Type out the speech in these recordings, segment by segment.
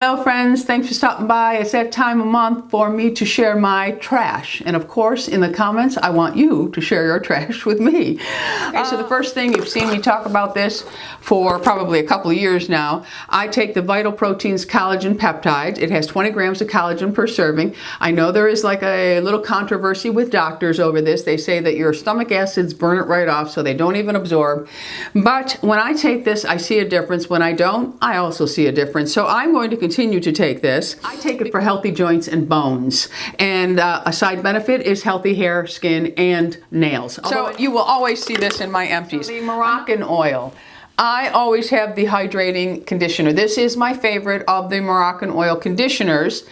Hello friends, thanks for stopping by. It's that time of month for me to share my trash. And of course, in the comments, I want you to share your trash with me. Okay, so the first thing, you've seen me talk about this for probably a couple of years now. I take the Vital Proteins Collagen Peptides. It has 20 grams of collagen per serving. I know there is like a little controversy with doctors over this. They say that your stomach acids burn it right off, so they don't even absorb. But when I take this, I see a difference. When I don't, I also see a difference. So I'm going to continue to take this. I take it for healthy joints and bones, and a side benefit is healthy hair, skin, and nails. So you will always see this in my empties. The Moroccan oil. I always have the hydrating conditioner. This is my favorite of the Moroccan oil conditioners.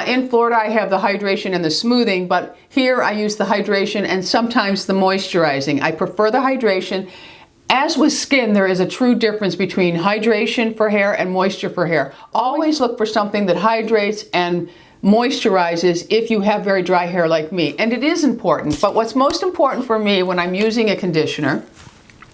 In Florida, I have the hydration and the smoothing, but here I use the hydration and sometimes the moisturizing. I prefer the hydration. As with skin, there is a true difference between hydration for hair and moisture for hair. Always look for something that hydrates and moisturizes if you have very dry hair like me. And it is important, but what's most important for me when I'm using a conditioner,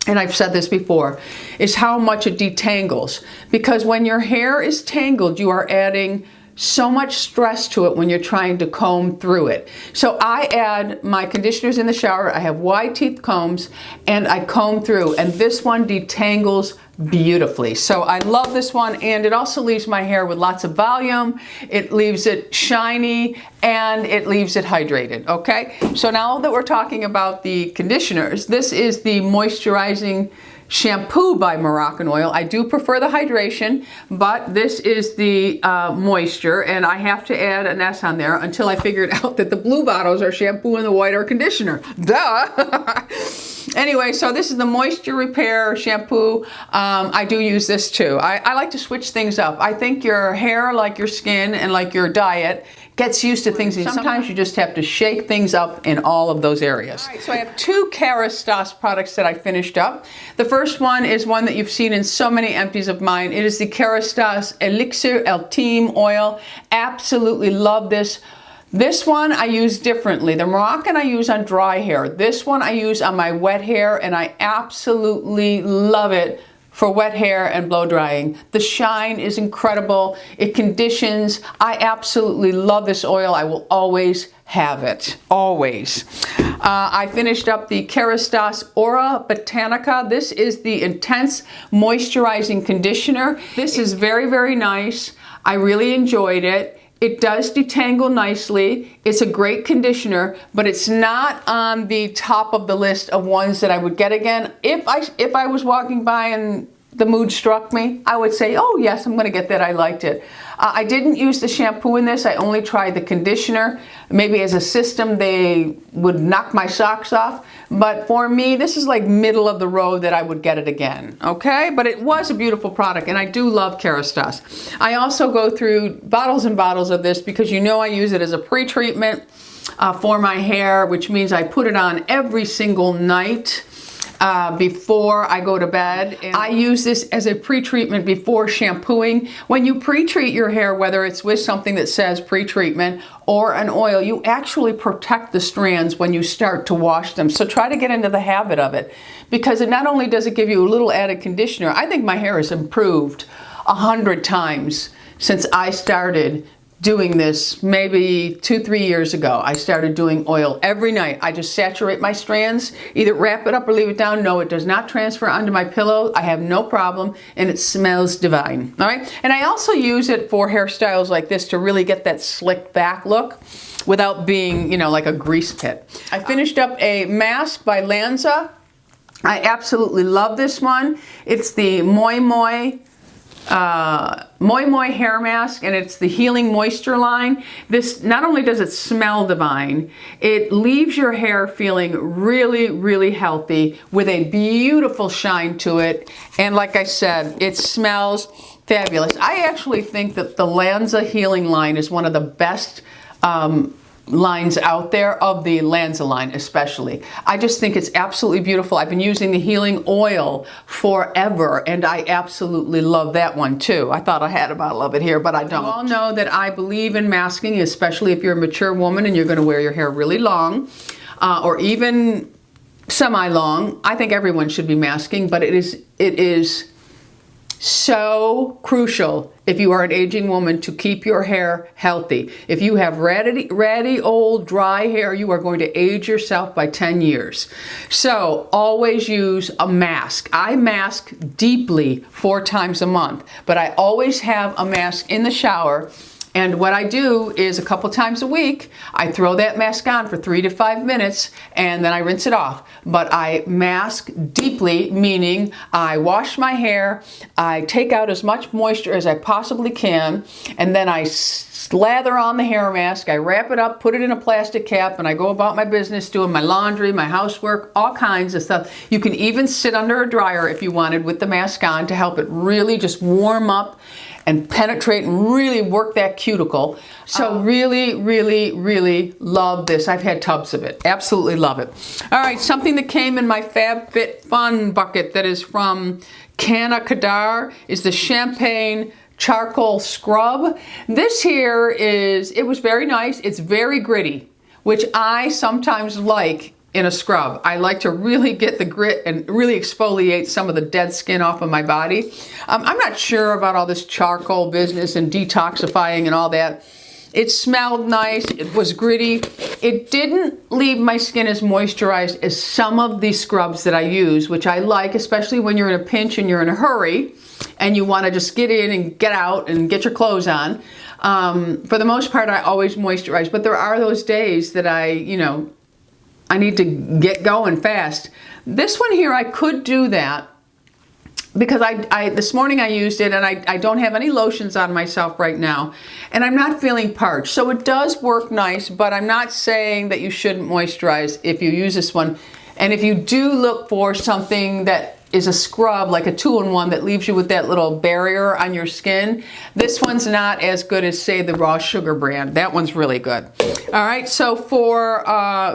and I've said this before, is how much it detangles. Because when your hair is tangled, you are adding so much stress to it when you're trying to comb through it. So I add my conditioners in the shower. I have wide teeth combs and I comb through, and this one detangles beautifully. So I love this one, and it also leaves my hair with lots of volume. It leaves it shiny and it leaves it hydrated. Okay, so now that we're talking about the conditioners, this is the moisturizing shampoo by Moroccan Oil. I do prefer the hydration, but this is the moisture, and I have to add an S on there until I figured out that the blue bottles are shampoo and the white are conditioner. Duh! Anyway, so this is the moisture repair shampoo. I do use this too. I like to switch things up. I think your hair, like your skin and like your diet, gets used to things, and sometimes you just have to shake things up in all of those areas. All right, so I have two Kerastase products that I finished up. The first one is one that you've seen in so many empties of mine. It is the Kerastase Elixir Ultime Oil. Absolutely love this. This one I use differently. The Moroccan I use on dry hair. This one I use on my wet hair, and I absolutely love it for wet hair and blow drying. The shine is incredible. It conditions. I absolutely love this oil. I will always have it, always. I finished up the Kerastase Aura Botanica. This is the Intense Moisturizing Conditioner. This is very, very nice. I really enjoyed it. It does detangle nicely. It's a great conditioner, but it's not on the top of the list of ones that I would get again. If I was walking by and the mood struck me, I would say, oh yes, I'm gonna get that, I liked it. I didn't use the shampoo in this, I only tried the conditioner. Maybe as a system they would knock my socks off, but for me, this is like middle of the road that I would get it again, okay? But it was a beautiful product, and I do love Kerastase. I also go through bottles and bottles of this because you know I use it as a pre-treatment for my hair, which means I put it on every single night before I go to bed. And I use this as a pre-treatment before shampooing. When you pre-treat your hair, whether it's with something that says pre-treatment or an oil, you actually protect the strands when you start to wash them. So try to get into the habit of it, because it not only does it give you a little added conditioner, I think my hair has improved 100 times since I started doing this maybe 2-3 years ago. I started doing oil every night. I just saturate my strands, either wrap it up or leave it down. No, it does not transfer onto my pillow. I have no problem, and it smells divine. All right, and I also use it for hairstyles like this to really get that slick back look without being, you know, like a grease pit. I finished up a mask by Lanza. I absolutely love this one. It's the Moi Moi hair mask, and it's the Healing Moisture line. This, not only does it smell divine, it leaves your hair feeling really, really healthy with a beautiful shine to it. And like I said, it smells fabulous. I actually think that the Lanza Healing line is one of the best lines out there, of the Lanza line especially. I just think it's absolutely beautiful. I've been using the healing oil forever, and I absolutely love that one too. I thought I had a bottle of it here, but I don't. You all know that I believe in masking, especially if you're a mature woman and you're going to wear your hair really long, or even semi-long. I think everyone should be masking, but it is So crucial if you are an aging woman to keep your hair healthy. If you have ratty, old, dry hair, you are going to age yourself by 10 years. So always use a mask. I mask deeply 4 times a month, but I always have a mask in the shower. And what I do is a couple times a week, I throw that mask on for 3 to 5 minutes and then I rinse it off. But I mask deeply, meaning I wash my hair, I take out as much moisture as I possibly can, and then I slather on the hair mask, I wrap it up, put it in a plastic cap, and I go about my business doing my laundry, my housework, all kinds of stuff. You can even sit under a dryer if you wanted with the mask on to help it really just warm up and penetrate and really work that cuticle. So really, really, really love this. I've had tubs of it. Absolutely love it. All right, something that came in my FabFitFun bucket that is from Kadar is the Champagne Charcoal Scrub. This here it was very nice. It's very gritty, which I sometimes like in a scrub. I like to really get the grit and really exfoliate some of the dead skin off of my body. I'm not sure about all this charcoal business and detoxifying and all that. It smelled nice, it was gritty. It didn't leave my skin as moisturized as some of the scrubs that I use, which I like, especially when you're in a pinch and you're in a hurry and you want to just get in and get out and get your clothes on. For the most part, I always moisturize, but there are those days that I need to get going fast. This one here, I could do that because this morning I used it and I don't have any lotions on myself right now and I'm not feeling parched. So it does work nice, but I'm not saying that you shouldn't moisturize if you use this one. And if you do look for something that is a scrub, like a 2-in-1 that leaves you with that little barrier on your skin, this one's not as good as, say, the Raw Sugar brand. That one's really good. All right, so for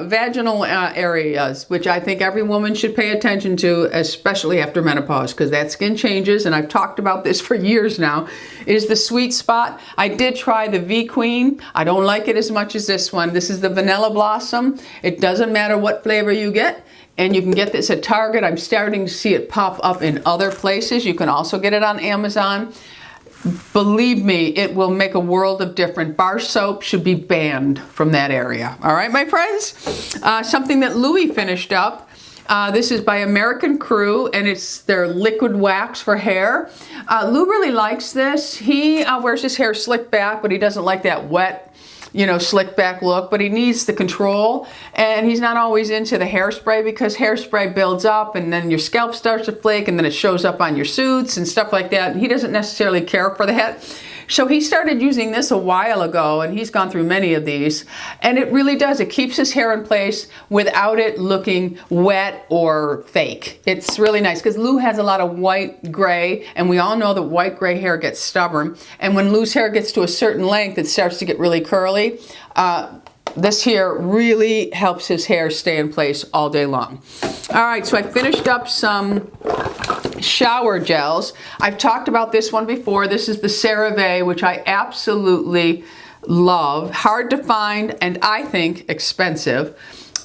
vaginal areas, which I think every woman should pay attention to, especially after menopause, because that skin changes, and I've talked about this for years now, is the sweet spot. I did try the V Queen. I don't like it as much as this one. This is the Vanilla Blossom. It doesn't matter what flavor you get. And you can get this at Target. I'm starting to see it pop up in other places. You can also get it on Amazon. Believe me, it will make a world of difference. Bar soap should be banned from that area. All right, my friends? Something that Louis finished up. This is by American Crew, and it's their liquid wax for hair. Lou really likes this. He wears his hair slicked back, but he doesn't like that wet, slick back look, but he needs the control, and he's not always into the hairspray because hairspray builds up and then your scalp starts to flake and then it shows up on your suits and stuff like that. He doesn't necessarily care for that. So he started using this a while ago, and he's gone through many of these, and it really does. It keeps his hair in place without it looking wet or fake. It's really nice because Lou has a lot of white gray, and we all know that white gray hair gets stubborn, and when Lou's hair gets to a certain length, it starts to get really curly. This here really helps his hair stay in place all day long. All right, so I finished up some shower gels. I've talked about this one before. This is the CeraVe, which I absolutely love. Hard to find, and I think expensive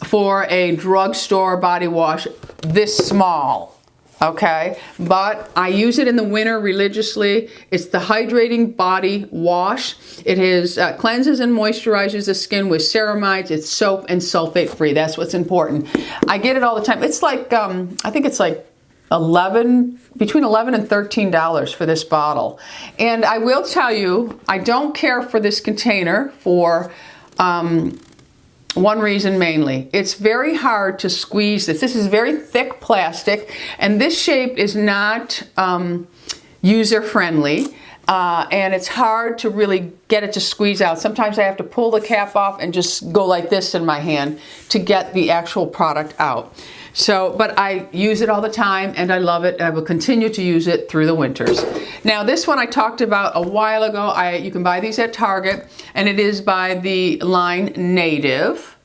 for a drugstore body wash this small. Okay, but I use it in the winter religiously. It's the Hydrating Body Wash. It is cleanses and moisturizes the skin with ceramides. It's soap and sulfate free. That's what's important. I get it all the time. It's like I think it's like between $11 and $13 for this bottle. And I will tell you, I don't care for this container for one reason mainly. It's very hard to squeeze this. This is very thick plastic, and this shape is not user-friendly, and it's hard to really get it to squeeze out. Sometimes I have to pull the cap off and just go like this in my hand to get the actual product out. So, but I use it all the time, and I love it. I will continue to use it through the winters. Now, this one I talked about a while ago. You can buy these at Target, and it is by the line Native.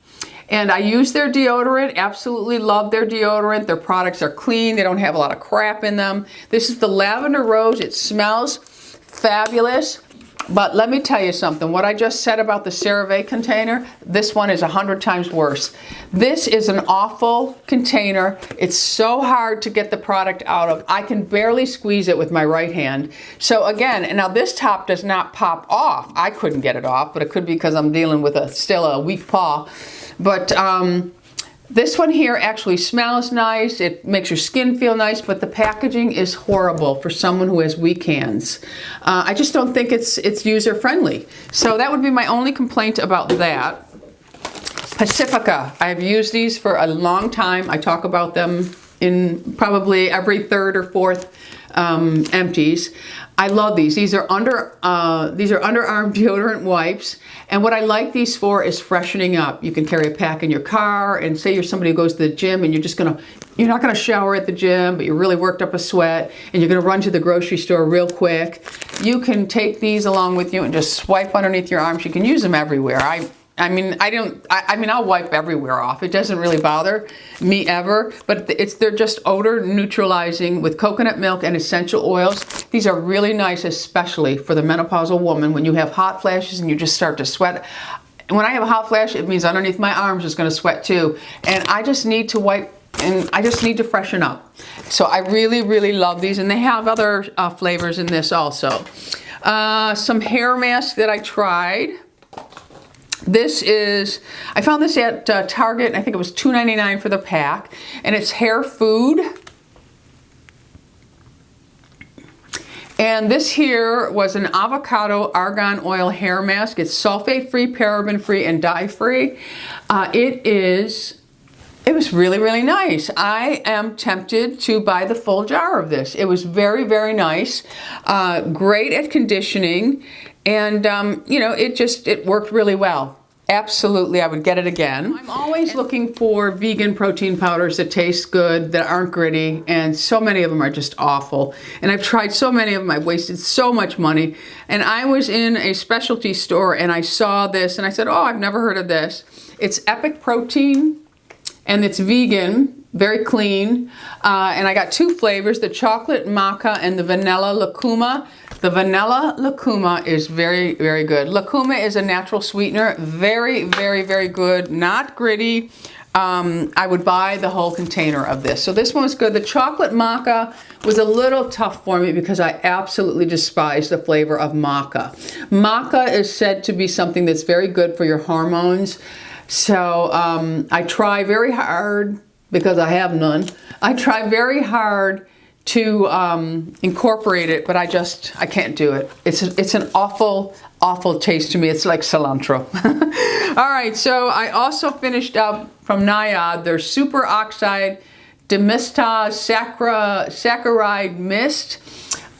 And I use their deodorant, absolutely love their deodorant. Their products are clean, they don't have a lot of crap in them. This is the Lavender Rose. It smells fabulous. But let me tell you something. What I just said about the CeraVe container, this one is 100 times worse. This is an awful container. It's so hard to get the product out of. I can barely squeeze it with my right hand. So again, and now this top does not pop off. I couldn't get it off, but it could be because I'm dealing with still a weak paw. But this one here actually smells nice. It makes your skin feel nice, but the packaging is horrible for someone who has weak hands. I just don't think it's user friendly. So that would be my only complaint about that. Pacifica, I've used these for a long time. I talk about them in probably every third or fourth empties. I love these. These are underarm deodorant wipes. And what I like these for is freshening up. You can carry a pack in your car, and say you're somebody who goes to the gym and you're not gonna shower at the gym, but you're really worked up a sweat and you're gonna run to the grocery store real quick. You can take these along with you and just swipe underneath your arms. You can use them everywhere. I mean, I'll wipe everywhere off. It doesn't really bother me ever, but they're just odor neutralizing with coconut milk and essential oils. These are really nice, especially for the menopausal woman when you have hot flashes and you just start to sweat. When I have a hot flash, it means underneath my arms is going to sweat too. And I just need to wipe, and I just need to freshen up. So I really, really love these, and they have other flavors in this also. Some hair masks that I tried. This is, I found this at Target. I think it was $2.99 for the pack, and it's hair food. And this here was an avocado argan oil hair mask. It's sulfate-free, paraben-free, and dye-free. It was really, really nice. I am tempted to buy the full jar of this. It was very, very nice. Great at conditioning. And, you know, it worked really well. Absolutely, I would get it again. I'm always looking for vegan protein powders that taste good, that aren't gritty, and so many of them are just awful. And I've tried so many of them, I've wasted so much money. And I was in a specialty store and I saw this and I said, oh, I've never heard of this. It's Epic Protein and it's vegan. Very clean, and I got two flavors, the chocolate maca and the vanilla lucuma. The vanilla lucuma is very, very good. Lucuma is a natural sweetener, very, very, very good, not gritty. I would buy the whole container of this. So this one was good. The chocolate maca was a little tough for me because I absolutely despise the flavor of maca. Maca is said to be something that's very good for your hormones. So I try very hard, because I have none. I try very hard to incorporate it, but I can't do it. It's an awful, awful taste to me. It's like cilantro. All right, so I also finished up from NIOD their Superoxide Dismutase Saccharide Mist.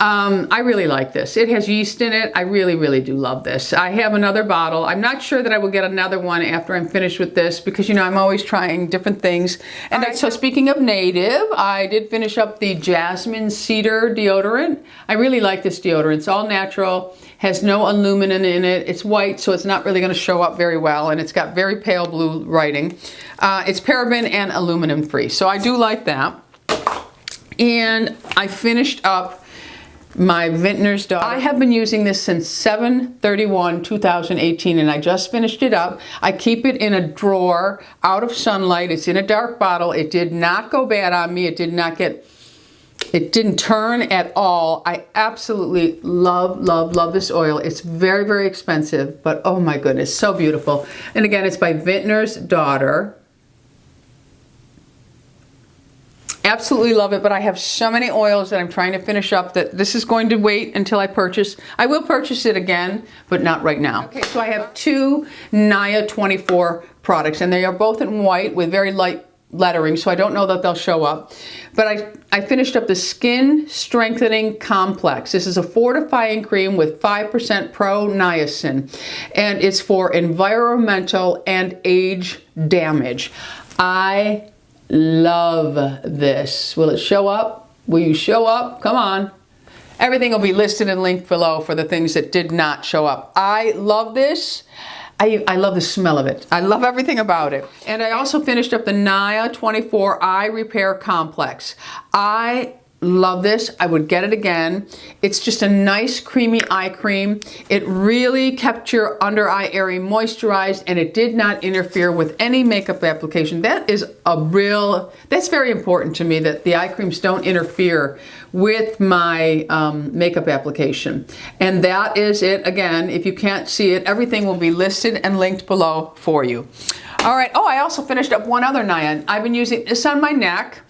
I really like this. It has yeast in it. I really, really do love this. I have another bottle. I'm not sure that I will get another one after I'm finished with this because, you know, I'm always trying different things. And so speaking of native, I did finish up the Jasmine Cedar deodorant. I really like this deodorant. It's all natural, has no aluminum in it. It's white, so it's not really going to show up very well, and it's got very pale blue writing. It's paraben and aluminum free, so I do like that. And I finished up my Vintner's Daughter. I have been using this since 7/31/2018, and I just finished it up. I keep it in a drawer out of sunlight. It's in a dark bottle. It did not go bad on me. It didn't turn at all. I absolutely love, love, love this oil. It's very, very expensive, but oh my goodness, so beautiful. And again, it's by Vintner's Daughter. Absolutely love it, but I have so many oils that I'm trying to finish up that this is going to wait until I purchase. I will purchase it again, but not right now. Okay, so I have two NIOD 24 products, and they are both in white with very light lettering, so I don't know that they'll show up. But I finished up the Skin Strengthening Complex. This is a fortifying cream with 5% pro-niacin, and it's for environmental and age damage. I love this. Will it show up? Will you show up? Come on. Everything will be listed and linked below for the things that did not show up. I love this. I love the smell of it. I love everything about it. And I also finished up the NIOD 24 Eye Repair Complex. I love this. I would get it again. It's just a nice creamy eye cream. It really kept your under eye area moisturized, and it did not interfere with any makeup application. That is that's very important to me, that the eye creams don't interfere with my makeup application. And that is it. Again, if you can't see it, everything will be listed and linked below for you. All right. Oh, I also finished up one other NIOD. I've been using this on my neck.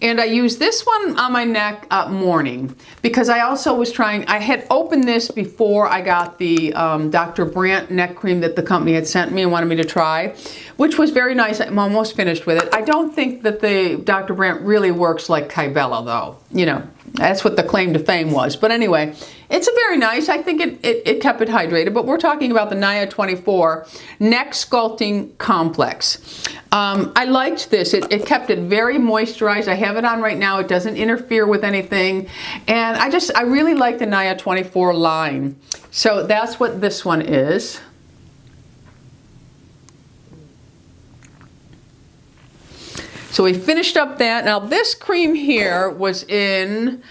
And I used this one on my neck morning, because I also was trying, I had opened this before I got the Dr. Brandt neck cream that the company had sent me and wanted me to try, which was very nice. I'm almost finished with it. I don't think that the Dr. Brandt really works like Kybella though. You know, that's what the claim to fame was. But anyway, it's a very nice, I think it kept it hydrated, but we're talking about the NIOD 24 Neck Sculpting Complex. I liked this. It kept it very moisturized. I have it on right now. It doesn't interfere with anything. And I really like the NIOD 24 line. So that's what this one is. So we finished up that. Now this cream here was in,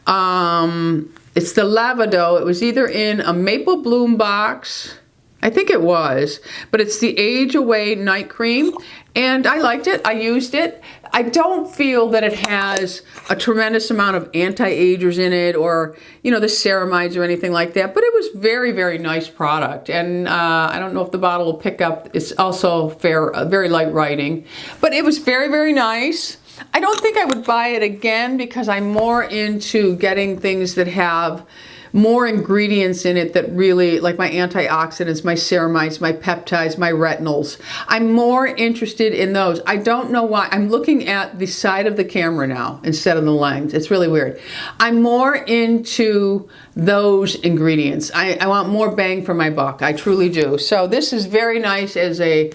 it's the Lavido. It was either in a Maple Bloom box, I think it was, but it's the Age Away Night Cream, and I liked it. I used it. I don't feel that it has a tremendous amount of anti-agers in it, or, you know, the ceramides or anything like that, but it was very, very nice product. And I don't know if the bottle will pick up. It's also very light writing, but it was very, very nice. I don't think I would buy it again, because I'm more into getting things that have more ingredients in it that really, like my antioxidants, my ceramides, my peptides, my retinols. I'm more interested in those. I don't know why. I'm looking at the side of the camera now instead of the lens. It's really weird. I'm more into those ingredients. I want more bang for my buck. I truly do. So this is very nice as a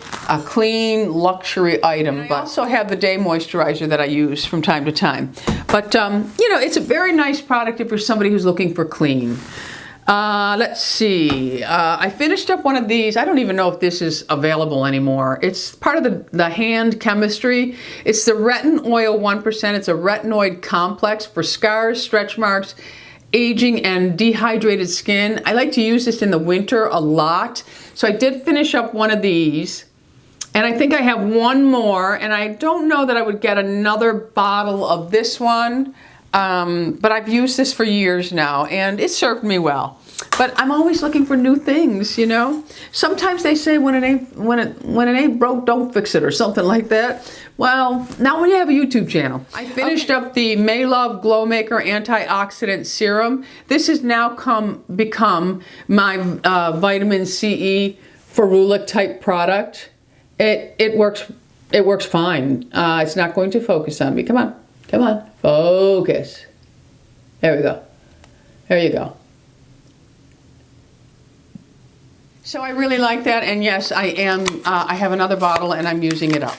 clean luxury item. But I also have the day moisturizer that I use from time to time. But, you know, it's a very nice product if you're somebody who's looking for clean. Let's see. I finished up one of these. I don't even know if this is available anymore. It's part of the hand chemistry. It's the Retin Oil 1%. It's a retinoid complex for scars, stretch marks, aging, and dehydrated skin. I like to use this in the winter a lot. So I did finish up one of these. And I think I have one more, and I don't know that I would get another bottle of this one, but I've used this for years now, and it served me well. But I'm always looking for new things, you know. Sometimes they say when it ain't broke, don't fix it, or something like that. Well, not when you have a YouTube channel. I finished up the Maylove Glow Maker Antioxidant Serum. This has now become my vitamin CE ferulic type product. It works fine. It's not going to focus on me. Come on, focus. There we go. There you go. So I really like that, and yes, I have another bottle and I'm using it up.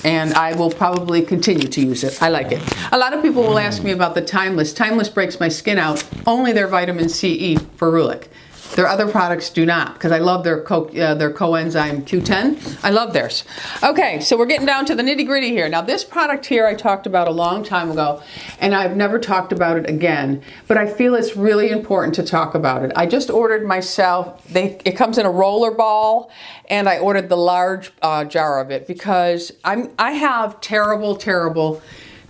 And I will probably continue to use it. I like it. A lot of people will ask me about the Timeless. Timeless breaks my skin out. Only their vitamin CE ferulic. Their other products do not, because I love their coenzyme Q10. I love theirs. Okay, so we're getting down to the nitty-gritty here. Now this product here I talked about a long time ago, and I've never talked about it again, but I feel it's really important to talk about it. I just ordered myself, it comes in a roller ball, and I ordered the large jar of it because I have terrible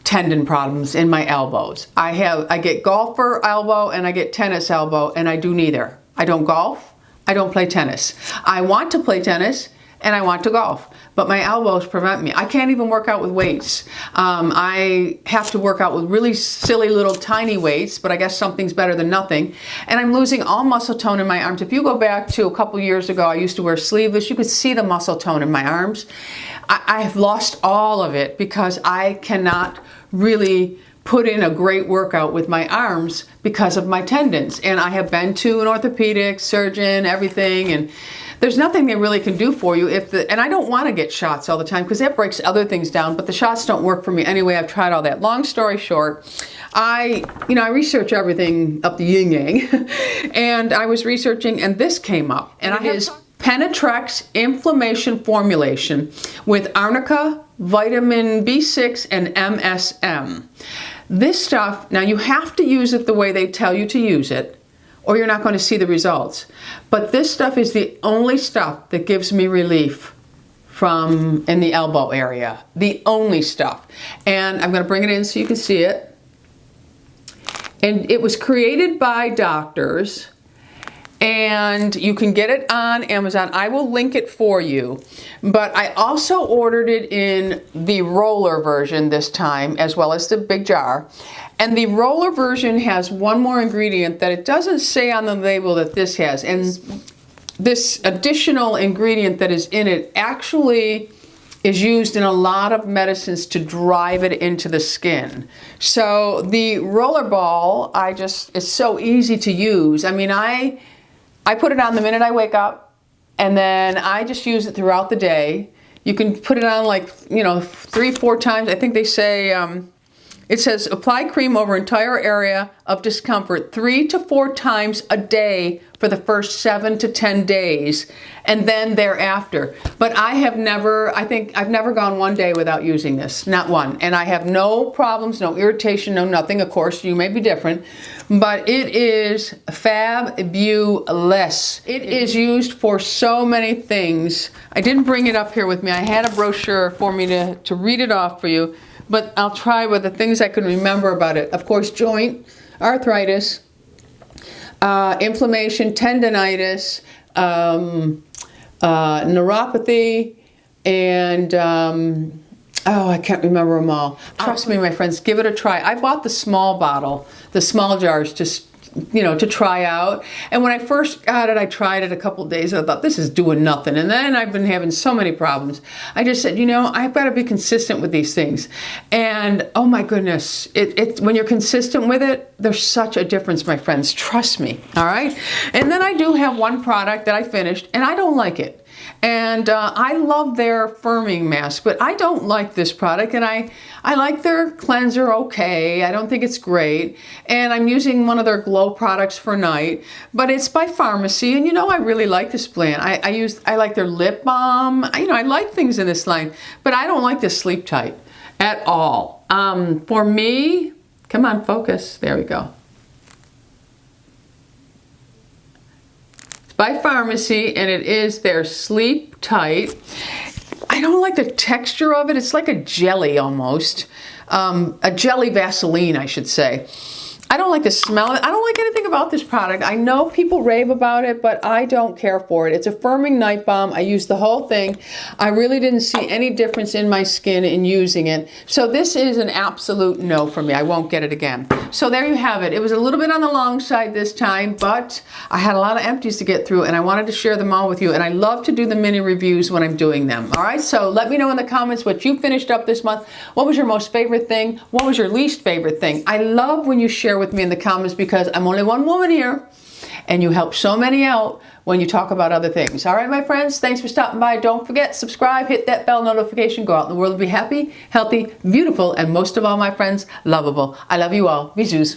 tendon problems in my elbows. I get golfer elbow and I get tennis elbow, and I do neither. I don't golf, I don't play tennis. I want to play tennis and I want to golf, but my elbows prevent me. I can't even work out with weights. I have to work out with really silly little tiny weights, but I guess something's better than nothing. And I'm losing all muscle tone in my arms. If you go back to a couple years ago, I used to wear sleeveless. You could see the muscle tone in my arms. I have lost all of it because I cannot really put in a great workout with my arms because of my tendons. And I have been to an orthopedic surgeon, everything, and there's nothing they really can do for you and I don't want to get shots all the time because that breaks other things down, but the shots don't work for me anyway. I've tried all that. Long story short, I research everything up the yin yang and I was researching and this came up, and I have Penetrex inflammation formulation with arnica, vitamin B6, and MSM. This stuff, now you have to use it the way they tell you to use it, or you're not going to see the results. But this stuff is the only stuff that gives me relief from in the elbow area. The only stuff. And I'm going to bring it in so you can see it. And it was created by doctors, and you can get it on Amazon. I will link it for you. But I also ordered it in the roller version this time, as well as the big jar. And the roller version has one more ingredient that it doesn't say on the label that this has. And this additional ingredient that is in it actually is used in a lot of medicines to drive it into the skin. So the roller ball, it's so easy to use. I mean, I put it on the minute I wake up, and then I just use it throughout the day. You can put it on like, 3-4 times. I think they say, it says apply cream over entire area of discomfort 3 to 4 times a day for the first 7 to 10 days, and then thereafter. But I've never gone one day without using this, not one. And I have no problems, no irritation, no nothing. Of course, you may be different, but it is fabulous. It is used for so many things. I didn't bring it up here with me. I had a brochure for me to read it off for you, but I'll try with the things I can remember about it. Of course, joint arthritis, inflammation, tendonitis, neuropathy, and I can't remember them all. Trust me, my friends, give it a try. I bought the small bottle, the small jars, just to try out. And when I first got it, I tried it a couple of days. I thought, this is doing nothing. And then I've been having so many problems. I just said, I've got to be consistent with these things. And oh my goodness, when you're consistent with it, there's such a difference, my friends. Trust me. All right. And then I do have one product that I finished, and I don't like it. And I love their firming mask, but I don't like this product, and I like their cleanser okay. I don't think it's great. And I'm using one of their glow products for night, but it's by Farmacy, and I really like this brand. I like their lip balm. I like things in this line, but I don't like this Sleep Tight at all. For me, come on, focus. There we go. By Farmacy, and it is their Sleep Tight. I don't like the texture of it. It's like a jelly almost. A jelly Vaseline, I should say. I don't like the smell of it. I don't like anything about this product. I know people rave about it, but I don't care for it. It's a firming night balm. I used the whole thing. I really didn't see any difference in my skin in using it. So this is an absolute no for me. I won't get it again. So there you have it. It was a little bit on the long side this time, but I had a lot of empties to get through, and I wanted to share them all with you. And I love to do the mini reviews when I'm doing them. All right, so let me know in the comments what you finished up this month. What was your most favorite thing? What was your least favorite thing? I love when you share with me in the comments, because I'm only one woman here, and you help so many out when you talk about other things. All right, my friends, thanks for stopping by. Don't forget, subscribe, hit that bell notification, go out in the world and be happy, healthy, beautiful, and most of all, my friends, lovable. I love you all. Bisous.